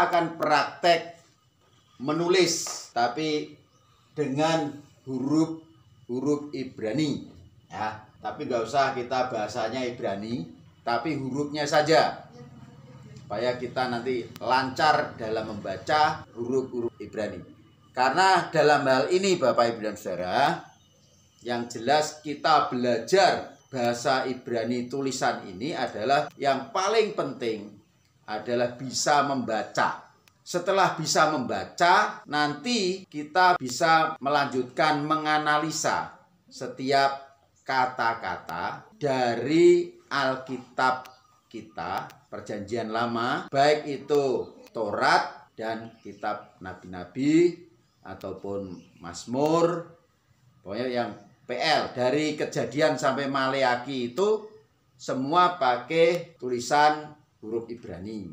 kita akan praktek menulis, tapi dengan huruf Ibrani ya. Tapi nggak usah kita bahasanya Ibrani, tapi hurufnya saja, supaya kita nanti lancar dalam membaca huruf-huruf Ibrani. Karena dalam hal ini Bapak Ibu dan Saudara, yang jelas kita belajar bahasa Ibrani tulisan ini adalah yang paling penting adalah bisa membaca. Setelah bisa membaca, nanti kita bisa melanjutkan menganalisa setiap kata-kata dari Alkitab kita, Perjanjian Lama, baik itu Taurat dan kitab nabi-nabi ataupun Mazmur, pokoknya yang PL dari Kejadian sampai Maleaki itu semua pakai tulisan huruf Ibrani.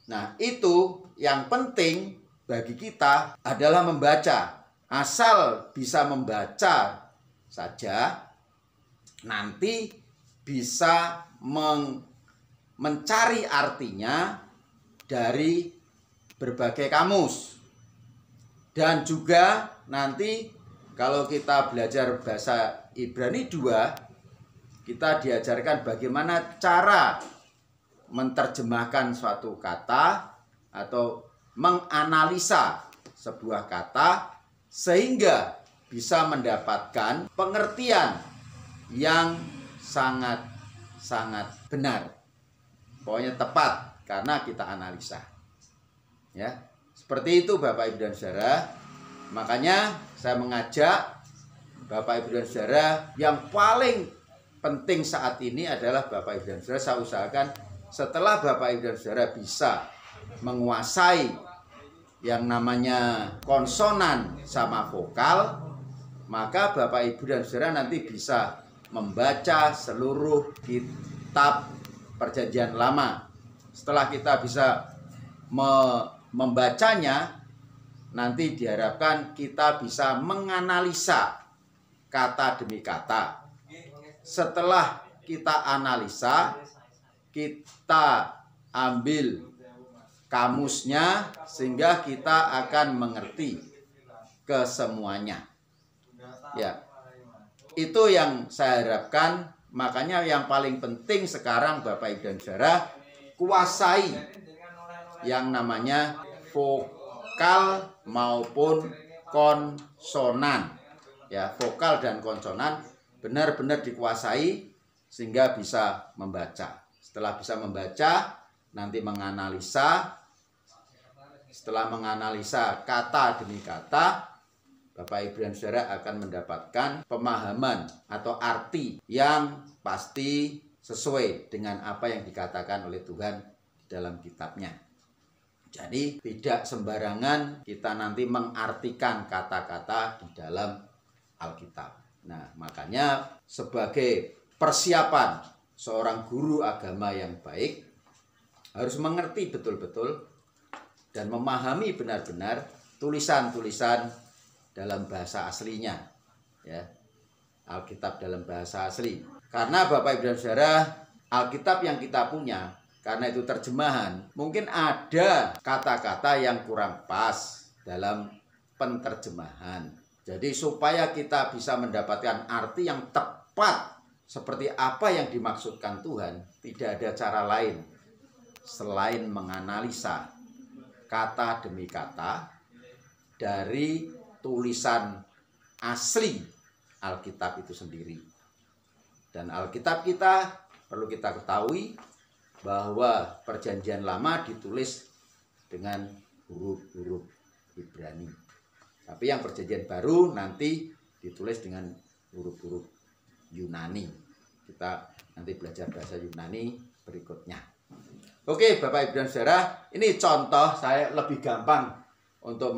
Nah, itu yang penting bagi kita adalah membaca. Asal bisa membaca saja, nanti bisa mencari artinya dari berbagai kamus. Dan juga nanti kalau kita belajar bahasa Ibrani 2, kita diajarkan bagaimana cara menerjemahkan suatu kata atau menganalisa sebuah kata sehingga bisa mendapatkan pengertian yang sangat benar. Pokoknya tepat karena kita analisa. Ya. Seperti itu Bapak Ibu dan Saudara. Makanya saya mengajak Bapak Ibu dan Saudara, yang paling penting saat ini adalah Bapak Ibu dan Saudara, saya usahakan setelah Bapak Ibu dan Saudara bisa menguasai yang namanya konsonan sama vokal, maka Bapak Ibu dan Saudara nanti bisa membaca seluruh kitab Perjanjian Lama. Setelah kita bisa membacanya, nanti diharapkan kita bisa menganalisa kata demi kata. Setelah kita analisa, kita ambil kamusnya sehingga kita akan mengerti kesemuanya. Ya, itu yang saya harapkan. Makanya yang paling penting sekarang Bapak Ibu dan Saudara, kuasai yang namanya vokal maupun konsonan. Ya, vokal dan konsonan benar-benar dikuasai sehingga bisa membaca. Setelah bisa membaca, nanti menganalisa. Setelah menganalisa kata demi kata, Bapak Ibu dan Saudara akan mendapatkan pemahaman atau arti yang pasti sesuai dengan apa yang dikatakan oleh Tuhan di dalam kitabnya. Jadi tidak sembarangan kita nanti mengartikan kata-kata di dalam Alkitab. Nah, makanya sebagai persiapan seorang guru agama yang baik harus mengerti betul-betul dan memahami benar-benar tulisan-tulisan dalam bahasa aslinya, ya, Alkitab dalam bahasa asli. Karena Bapak Ibu dan Saudara, Alkitab yang kita punya, karena itu terjemahan, mungkin ada kata-kata yang kurang pas dalam penterjemahan. Jadi supaya kita bisa mendapatkan arti yang tepat seperti apa yang dimaksudkan Tuhan, tidak ada cara lain selain menganalisa kata demi kata dari tulisan asli Alkitab itu sendiri. Dan Alkitab kita perlu kita ketahui bahwa Perjanjian Lama ditulis dengan huruf-huruf Ibrani. Tapi yang Perjanjian Baru nanti ditulis dengan huruf-huruf Yunani. Kita nanti belajar bahasa Yunani berikutnya. Oke, Bapak Ibu dan Saudara, ini contoh saya lebih gampang untuk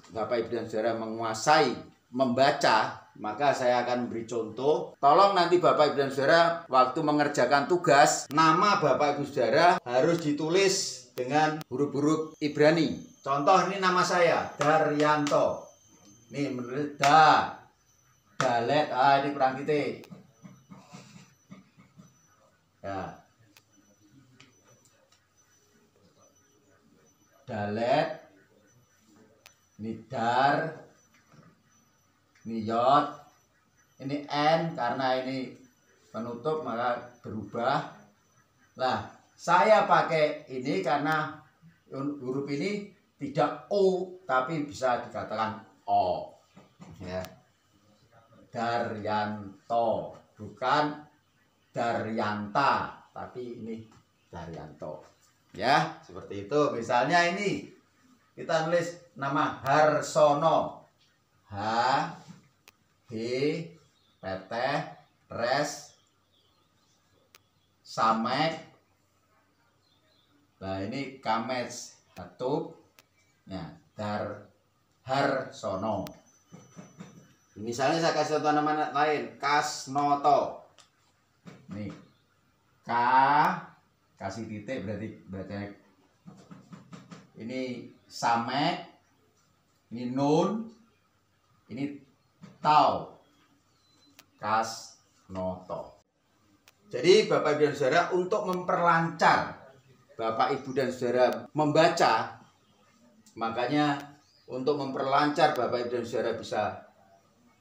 Bapak Ibu dan Saudara menguasai membaca, maka saya akan beri contoh. Tolong nanti Bapak Ibu dan Saudara waktu mengerjakan tugas, nama Bapak Ibu Saudara harus ditulis dengan huruf-huruf Ibrani. Contoh, ini nama saya Daryanto. Nih menulis dalet, ini kurang titik. Ya. dalet, ini dar, ini yod, ini n karena ini penutup maka berubah. Nah, saya pakai ini karena huruf ini tidak O tapi bisa dikatakan O. Ya. Daryanto, bukan Daryanta, tapi ini Daryanto. Ya, seperti itu. Misalnya ini kita nulis nama Harsono. H H PT res samek. Nah, ini kames hatub. Ya, Harsono. Misalnya saya kasih contoh nama lain, Kasnoto. Nih, K kasih titik berarti ini samek, ini nun, ini tau, Kasnoto. Jadi Bapak Ibu dan Saudara, untuk memperlancar Bapak Ibu dan Saudara membaca, makanya untuk memperlancar Bapak Ibu dan Saudara bisa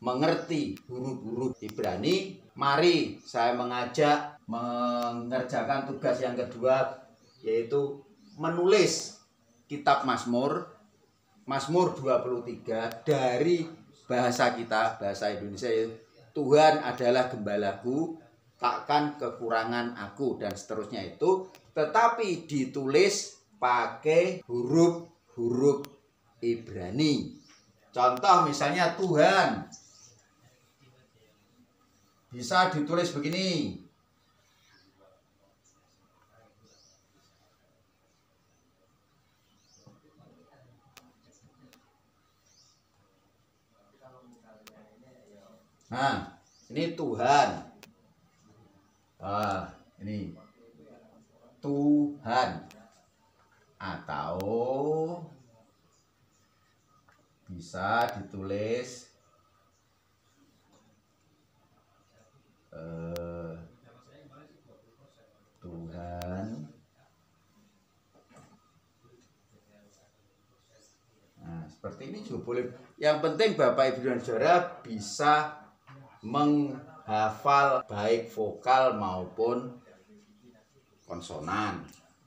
mengerti huruf-huruf Ibrani, mari saya mengajak mengerjakan tugas yang kedua, yaitu menulis kitab Mazmur 23 dari bahasa kita, bahasa Indonesia, Tuhan adalah gembalaku, takkan kekurangan aku, dan seterusnya itu, tetapi ditulis pakai huruf-huruf Ibrani. Contoh misalnya Tuhan bisa ditulis begini. Nah, ini Tuhan. Ini Tuhan. Atau bisa ditulis Tuhan. Nah, seperti ini juga boleh. Yang penting Bapak Ibu dan Saudara bisa menghafal baik vokal maupun konsonan.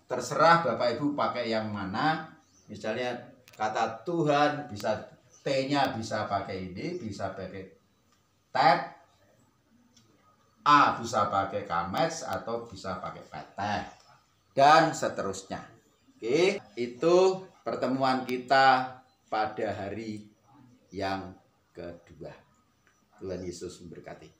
Terserah Bapak Ibu pakai yang mana. Misalnya kata Tuhan, bisa T-nya bisa pakai ini, bisa pakai tet, A bisa pakai kamets, atau bisa pakai peteh, dan seterusnya. Oke, itu pertemuan kita pada hari yang kedua. Tuhan Yesus memberkati.